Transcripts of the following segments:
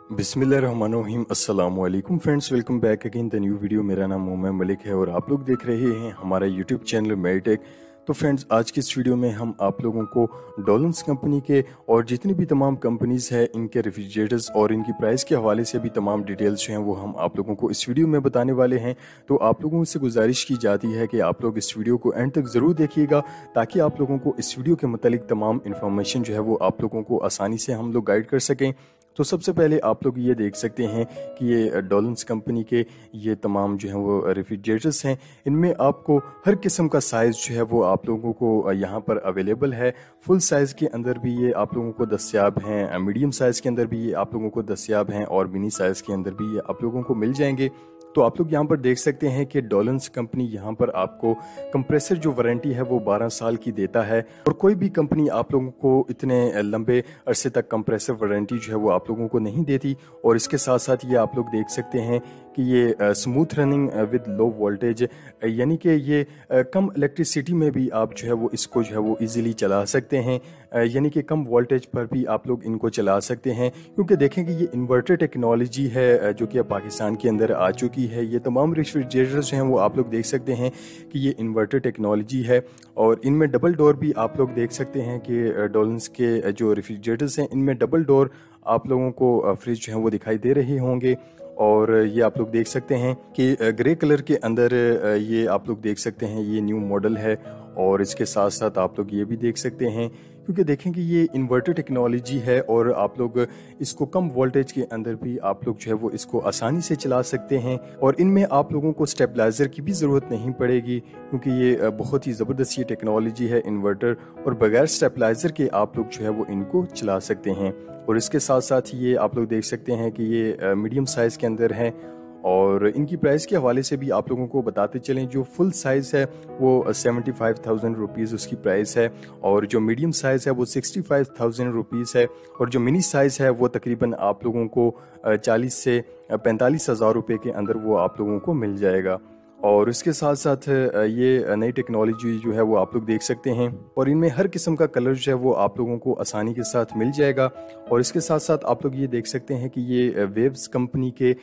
बिस्मिल्लाहिर्रहमानिर्रहीम अस्सलाम वालेकुम friends, welcome back again the new video. मेरा नाम मोहम्मद मलिक है और आप लोग देख रहे हैं हमारा यूट्यूब चैनल मेडिटेक। तो फ्रेंड्स, आज की इस वीडियो में हम आप लोगों को डॉलन्स कंपनी के और जितनी भी तमाम कंपनीज है इनके रेफ्रिजरेटर्स और इनकी प्राइस के हवाले से भी तमाम डिटेल्स जो हैं वो हम आप लोगों को इस वीडियो में बताने वाले हैं। तो आप लोगों से गुजारिश की जाती है कि आप लोग इस वीडियो को एंड तक ज़रूर देखिएगा ताकि आप लोगों को इस वीडियो के मतलब तमाम इन्फॉर्मेशन जो है वो आप लोगों को आसानी से हम लोग गाइड कर सकें। तो सबसे पहले आप लोग ये देख सकते हैं कि ये डॉलन्स कंपनी के ये तमाम जो हैं वो रेफ्रिजरेटर्स हैं। इनमें आपको हर किस्म का साइज़ जो है वो आप लोगों को यहाँ पर अवेलेबल है। फुल साइज़ के अंदर भी ये आप लोगों को दस्तयाब हैं, मीडियम साइज़ के अंदर भी ये आप लोगों को दस्तयाब हैं और मिनी साइज़ के अंदर भी ये आप लोगों को मिल जाएंगे। तो आप लोग यहाँ पर देख सकते हैं कि डॉलन्स कंपनी यहाँ पर आपको कंप्रेसर जो वारंटी है वो 12 साल की देता है और कोई भी कंपनी आप लोगों को इतने लंबे अरसे तक कंप्रेसर वारंटी जो है वो आप लोगों को नहीं देती। और इसके साथ साथ ये आप लोग देख सकते हैं कि ये smooth running with low voltage, यानी कि ये कम इलेक्ट्रिसिटी में भी आप जो है वो इसको जो है वो इजीली चला सकते हैं, यानी कि कम वोल्टेज पर भी आप लोग इनको चला सकते हैं। क्योंकि देखें कि ये इन्वर्टर टेक्नोलॉजी है जो कि अब पाकिस्तान के अंदर आ चुकी है। ये तमाम रेफ्रिजरेटर्स जो हैं वो आप लोग देख सकते हैं कि ये इन्वर्टर टेक्नोलॉजी है और इनमें डबल डोर भी आप लोग देख सकते हैं कि डॉलन्स के जो रेफ्रिजरेटर्स हैं इनमें डबल डोर आप लोगों को फ्रिज जो है वो दिखाई दे रहे होंगे। और ये आप लोग देख सकते हैं कि ग्रे कलर के अंदर ये आप लोग देख सकते हैं ये न्यू मॉडल है। और इसके साथ साथ आप लोग ये भी देख सकते हैं क्योंकि देखें कि ये इन्वर्टर टेक्नोलॉजी है और आप लोग इसको कम वोल्टेज के अंदर भी आप लोग जो है वो इसको आसानी से चला सकते हैं। और इनमें आप लोगों को स्टेबलाइजर की भी ज़रूरत नहीं पड़ेगी क्योंकि ये बहुत ही ज़बरदस्त ये टेक्नोलॉजी है इन्वर्टर, और बगैर स्टेबलाइजर के आप लोग जो है वो इनको चला सकते हैं। और इसके साथ साथ ये आप लोग देख सकते हैं कि ये मीडियम साइज़ के अंदर है और इनकी प्राइस के हवाले से भी आप लोगों को बताते चलें। जो फुल साइज़ है वो 75,000 रुपीज़ उसकी प्राइस है और जो मीडियम साइज़ है वो 65,000 रुपीज़ है और जो मिनी साइज़ है वो तकरीबन आप लोगों को 40 से 45,000 रुपये के अंदर वो आप लोगों को मिल जाएगा। और इसके साथ साथ ये नई टेक्नोलॉजी जो है वो आप लोग देख सकते हैं और इनमें हर किस्म का कलर जो है वो आप लोगों को आसानी के साथ मिल जाएगा। और इसके साथ साथ आप लोग ये देख सकते हैं कि ये वेव्स कंपनी के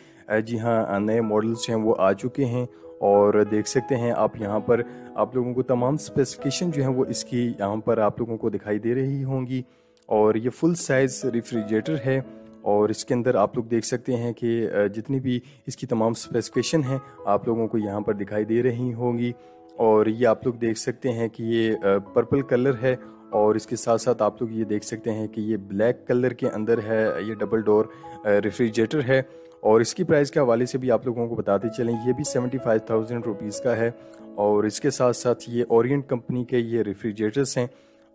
जी हाँ नए मॉडल्स हैं वो आ चुके हैं। और देख सकते हैं आप यहाँ पर आप लोगों को तमाम स्पेसिफिकेशन जो है वो इसकी यहाँ पर आप लोगों को दिखाई दे रही होंगी। और ये फुल साइज़ रेफ्रिजरेटर है और इसके अंदर आप लोग देख सकते हैं कि जितनी भी इसकी तमाम स्पेसिफिकेशन हैं आप लोगों को यहाँ पर दिखाई दे रही होंगी। और ये आप लोग देख सकते हैं कि ये पर्पल कलर है और इसके साथ साथ आप लोग ये देख सकते हैं कि ये ब्लैक कलर के अंदर है। ये डबल डोर रेफ्रिजरेटर है और इसकी प्राइस के हवाले से भी आप लोगों को बताते चलें, ये भी 75,000 रुपीज़ का है। और इसके साथ साथ ये ओरिएंट कंपनी के ये रेफ्रिजरेटर्स हैं।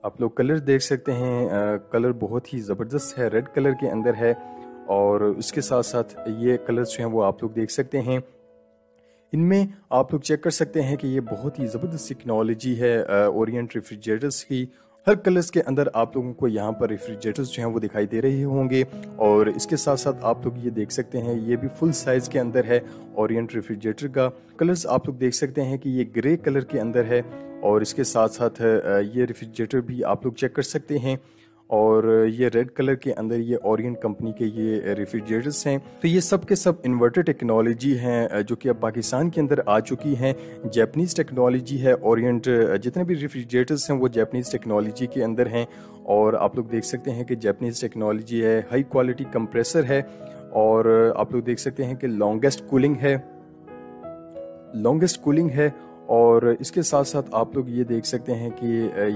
आप लोग कलर देख सकते हैं, कलर बहुत ही ज़बरदस्त है, रेड कलर के अंदर है। और उसके साथ साथ ये कलर्स जो हैं वो आप लोग देख सकते हैं। इनमें आप लोग चेक कर सकते हैं कि ये बहुत ही ज़बरदस्त टेक्नोलॉजी है ओरिएंट रेफ्रिजरेटर्स की। हर कलर्स के अंदर आप लोगों को यहाँ पर रेफ्रिजरेटर्स जो हैं वो दिखाई दे रहे होंगे। और इसके साथ साथ आप लोग ये देख सकते हैं ये भी फुल साइज़ के अंदर है ओरिएंट रेफ्रिजरेटर का। कलर्स आप लोग देख सकते हैं कि ये ग्रे कलर के अंदर है और इसके साथ साथ ये रेफ्रिजरेटर भी आप लोग चेक कर सकते हैं। और ये रेड कलर के अंदर ये ओरिएंट कंपनी के ये रेफ्रिजरेटर्स हैं। तो ये सब के सब इन्वर्टर टेक्नोलॉजी हैं जो कि अब पाकिस्तान के अंदर आ चुकी हैं। जैपनीज़ टेक्नोलॉजी है ओरिएंट, जितने भी रेफ्रिजरेटर्स हैं वो जैपनीज़ टेक्नोलॉजी के अंदर हैं। और आप लोग देख सकते हैं कि जैपनीज़ टेक्नोलॉजी है, हाई क्वालिटी कंप्रेसर है और आप लोग देख सकते हैं कि लॉन्गेस्ट कूलिंग है। और इसके साथ साथ आप लोग ये देख सकते हैं कि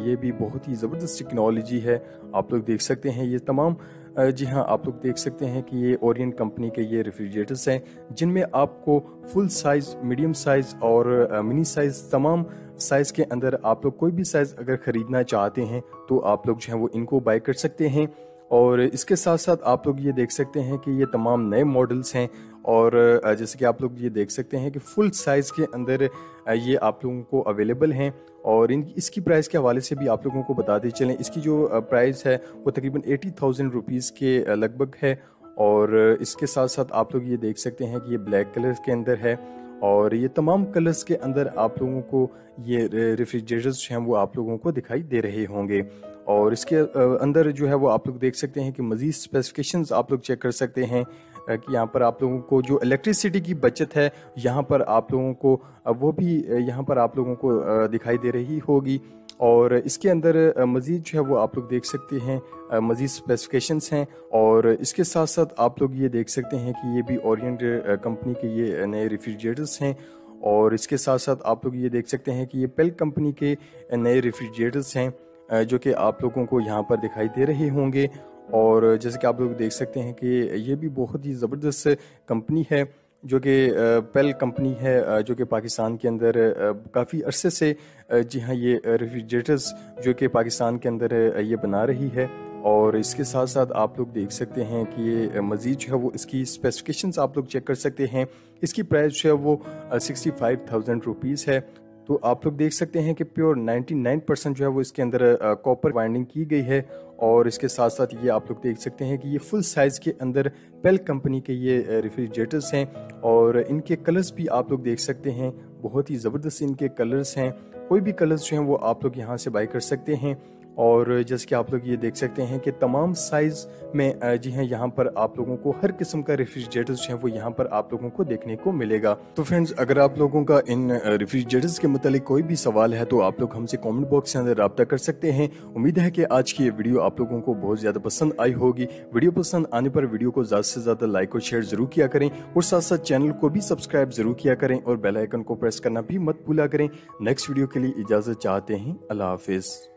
ये भी बहुत ही ज़बरदस्त टेक्नोलॉजी है। आप लोग देख सकते हैं ये तमाम जी हाँ आप लोग देख सकते हैं कि ये ओरिएंट कंपनी के ये रेफ्रिजरेटर्स हैं जिनमें आपको फुल साइज़, मीडियम साइज़ और मिनी साइज़ तमाम साइज़ के अंदर आप लोग कोई भी साइज़ अगर ख़रीदना चाहते हैं तो आप लोग जो है वो इनको बाय कर सकते हैं। और इसके साथ साथ आप लोग ये देख सकते हैं कि ये तमाम नए मॉडल्स हैं और जैसे कि आप लोग ये देख सकते हैं कि फुल साइज़ के अंदर ये आप लोगों को अवेलेबल हैं। और इसकी प्राइस के हवाले से भी आप लोगों को बताते चलें, इसकी जो प्राइस है वो तकरीबन 80,000 रुपीज़ के लगभग है। और इसके साथ साथ आप लोग ये देख सकते हैं कि ये ब्लैक कलर के अंदर है और ये तमाम कलर्स के अंदर आप लोगों को ये रेफ्रिजरेटर्स हैं वो आप लोगों को दिखाई दे रहे होंगे। और इसके अंदर जो है वो आप लोग देख सकते हैं कि मज़ीद स्पेसिफिकेशंस आप लोग चेक कर सकते हैं कि यहाँ पर आप लोगों को जो इलेक्ट्रिसिटी की बचत है यहाँ पर आप लोगों को वो भी यहाँ पर आप लोगों को दिखाई दे रही होगी। और इसके अंदर मज़ीद जो है वो आप लोग देख सकते हैं मज़ीद स्पेसिफिकेशंस हैं। और इसके साथ साथ आप लोग ये देख सकते हैं कि ये भी ओरिएंट कंपनी के ये नए रेफ्रिजरेटर्स हैं। और इसके साथ साथ आप लोग ये देख सकते हैं कि ये पेल कंपनी के नए रेफ्रिजरेटर्स हैं जो कि आप लोगों को यहाँ पर दिखाई दे रहे होंगे। और जैसे कि आप लोग देख सकते हैं कि ये भी बहुत ही ज़बरदस्त कंपनी है जो कि पेल कंपनी है जो कि पाकिस्तान के अंदर काफ़ी अरसे से जी हाँ ये रेफ्रिजरेटर्स जो कि पाकिस्तान के अंदर ये बना रही है। और इसके साथ साथ आप लोग देख सकते हैं कि ये मज़ीद जो है वो इसकी स्पेसिफिकेशंस आप लोग चेक कर सकते हैं। इसकी प्राइस जो है वो 65,000 रुपीज़ है। तो आप लोग देख सकते हैं कि प्योर 99% जो है वो इसके अंदर कॉपर वाइंडिंग की गई है। और इसके साथ साथ ये आप लोग देख सकते हैं कि ये फुल साइज़ के अंदर पेल कंपनी के ये रेफ्रिजरेटर्स हैं। और इनके कलर्स भी आप लोग देख सकते हैं, बहुत ही ज़बरदस्त इनके कलर्स हैं। कोई भी कलर्स जो हैं वो आप लोग यहाँ से बाई कर सकते हैं। और जैसे कि आप लोग ये देख सकते हैं कि तमाम साइज़ में जी हैं यहाँ पर आप लोगों को हर किस्म का रेफ्रिजरेटर्स जो है वो यहाँ पर आप लोगों को देखने को मिलेगा। तो फ्रेंड्स, अगर आप लोगों का इन रेफ्रिजरेटर्स के मुतालिक कोई भी सवाल है तो आप लोग हमसे कमेंट बॉक्स के अंदर रब्ता कर सकते हैं। उम्मीद है कि आज की ये वीडियो आप लोगों को बहुत ज़्यादा पसंद आई होगी। वीडियो पसंद आने पर वीडियो को ज़्यादा से ज़्यादा लाइक और शेयर ज़रूर किया करें और साथ साथ चैनल को भी सब्सक्राइब ज़रूर किया करें और बेल आइकन को प्रेस करना भी मत भूला करें। नेक्स्ट वीडियो के लिए इजाज़त चाहते हैं। अल्लाह हाफिज़।